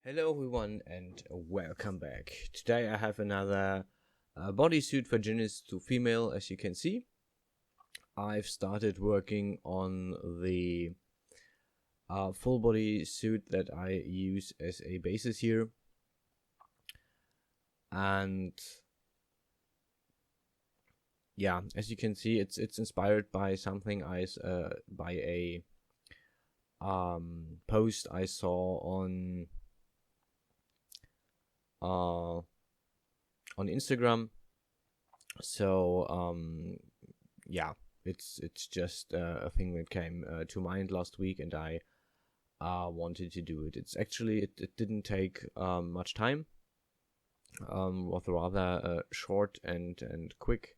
Hello everyone and welcome back. Today I have another bodysuit for genius to female. As you can see, I've started working on the full body suit that I use as a basis here, and yeah, as you can see, it's inspired by something by a post I saw on Instagram. So yeah, it's just a thing that came to mind last week, and I wanted to do it. It's actually it didn't take much time. Was rather a short and quick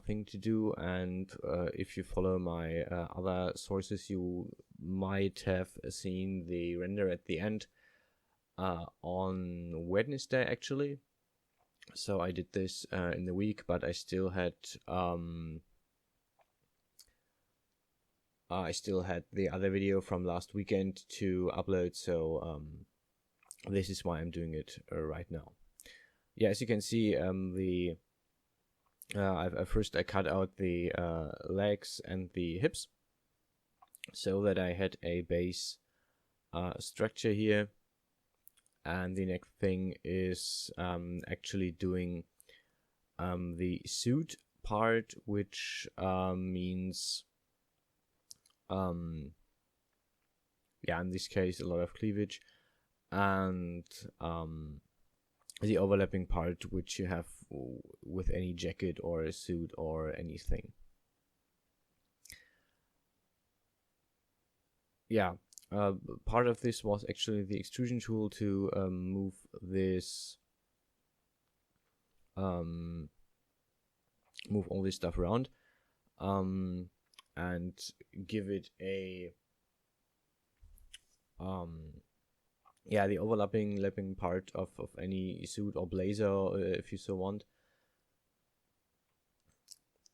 thing to do, and if you follow my other sources, you might have seen the render at the end on Wednesday actually. So I did this in the week, but I still had the other video from last weekend to upload. So this is why I'm doing it right now. Yeah, as you can see, I cut out the legs and the hips so that I had a base structure here. And the next thing is actually doing the suit part, which means yeah, in this case a lot of cleavage, and the overlapping part which you have with any jacket or a suit or anything. Yeah, part of this was actually the extrusion tool to move this move all this stuff around and give it a the overlapping part of any suit or blazer, if you so want.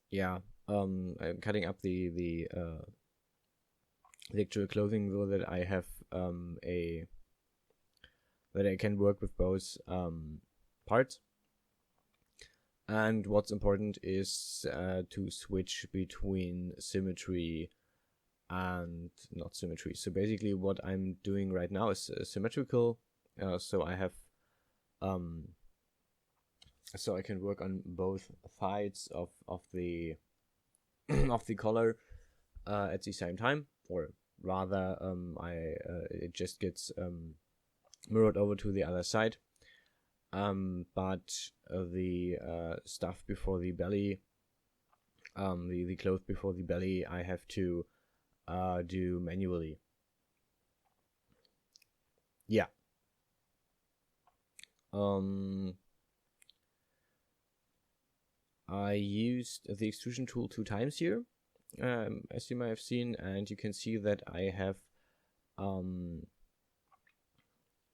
Yeah, I'm cutting up the actual clothing so that I have that I can work with both parts. And what's important is to switch between symmetry and not symmetry. So basically what I'm doing right now is symmetrical. So I have so I can work on both sides of the of the collar at the same time, or rather it just gets mirrored over to the other side. But the stuff before the belly, the clothes before the belly, I have to do manually. Yeah. I used the extrusion tool 2 times here, as you might have seen, and you can see that I have an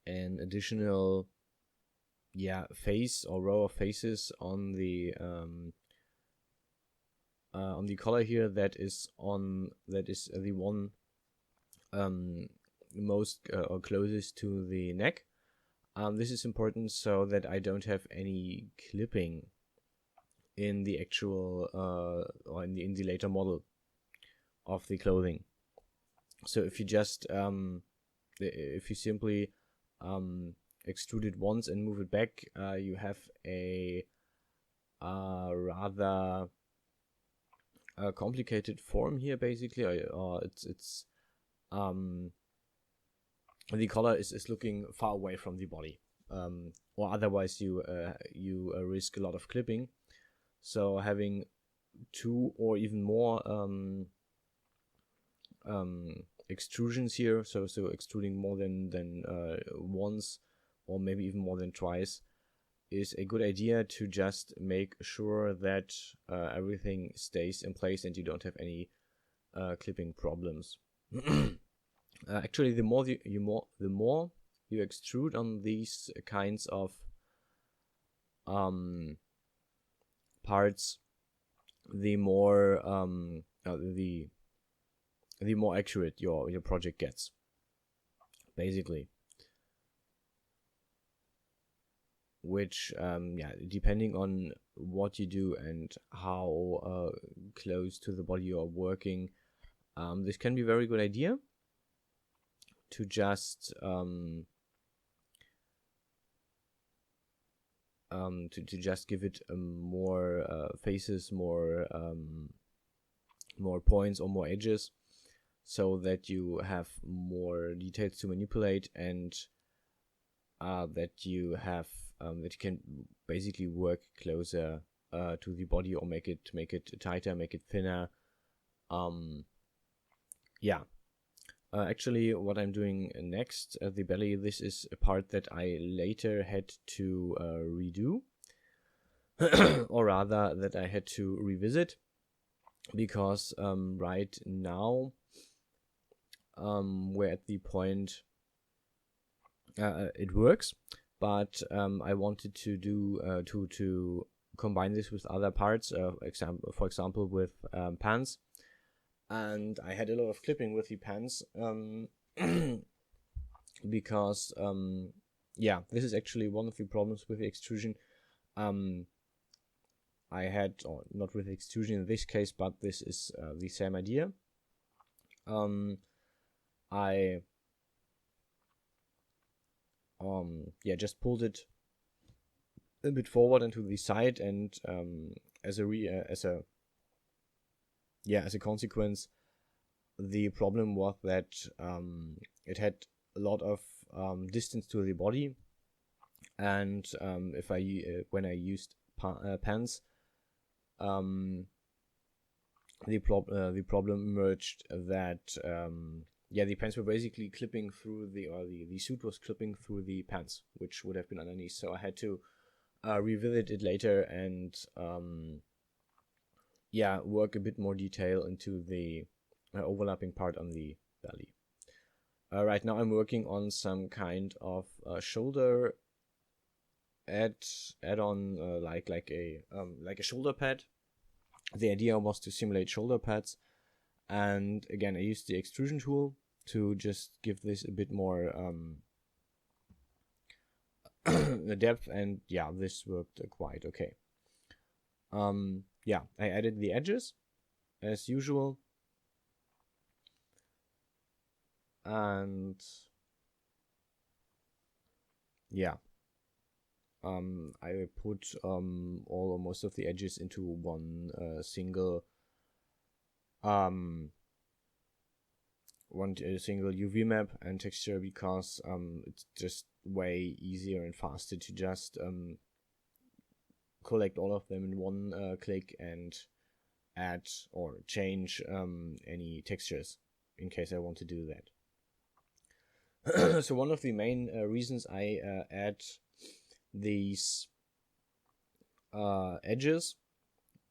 additional face or row of faces on the collar here that is the one most or closest to the neck. This is important so that I don't have any clipping in the actual or in the later model of the clothing. So if you just if you simply extrude it once and move it back, you have a rather complicated form here, basically. It's the collar is looking far away from the body, or otherwise you risk a lot of clipping. So having 2 or even more extrusions here, so extruding more than once, or maybe even more than twice, is a good idea to just make sure that everything stays in place and you don't have any clipping problems. Actually, the more you extrude on these kinds of parts, the more the more accurate your project gets, basically. which yeah, depending on what you do and how close to the body you are working, this can be a very good idea to just to just give it more faces, more points or more edges, so that you have more details to manipulate, and that you have that you can basically work closer to the body, or make it tighter, make it thinner. Yeah. Actually, what I'm doing next at the belly, this is a part that I later had to redo, or rather that I had to revisit, because right now we're at the point it works, but I wanted to do to combine this with other parts, for example with pants. And I had a lot of clipping with the pants, because yeah, this is actually one of the problems with the extrusion. I had, or not with extrusion in this case, but this is the same idea. I yeah, just pulled it a bit forward and to the side, and as a consequence, the problem was that it had a lot of distance to the body, and if when I used pants, the problem emerged that yeah, the pants were basically clipping through the suit was clipping through the pants, which would have been underneath. So I had to revisit it later and yeah, work a bit more detail into the overlapping part on the belly. Right now I'm working on some kind of shoulder add-on, like a shoulder pad. The idea was to simulate shoulder pads, and again I used the extrusion tool to just give this a bit more depth, and yeah, this worked quite okay. Yeah, I added the edges as usual, and yeah, I put all or most of the edges into one single UV map and texture, because it's just way easier and faster to just collect all of them in one click and add or change any textures in case I want to do that. So one of the main reasons I add these edges,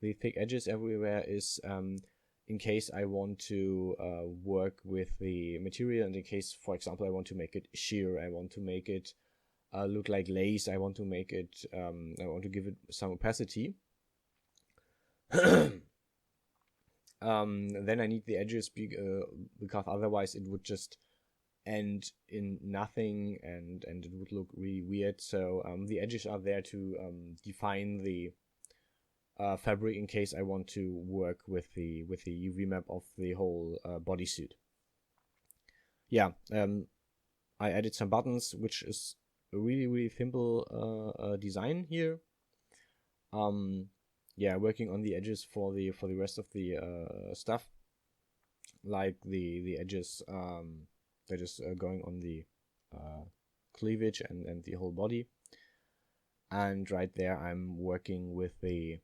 the thick edges everywhere, is in case I want to work with the material, and in case, for example, I want to make it sheer, I want to make it look like lace, I want to make it, I want to give it some opacity. Then I need the edges because otherwise it would just end in nothing, and it would look really weird. So the edges are there to define the fabric in case I want to work with the UV map of the whole bodysuit. Yeah, I added some buttons, which is a really simple design here. Yeah, working on the edges for the rest of the stuff, like the edges that is going on the cleavage and the whole body. And right there I'm working with the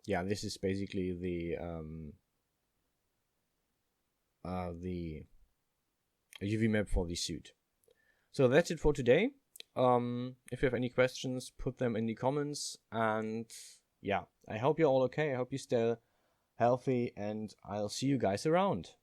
yeah, this is basically the UV map for the suit. So that's it for today. If you have any questions, put them in the comments, and yeah, I hope you're all okay. I hope you stay healthy, and I'll see you guys around.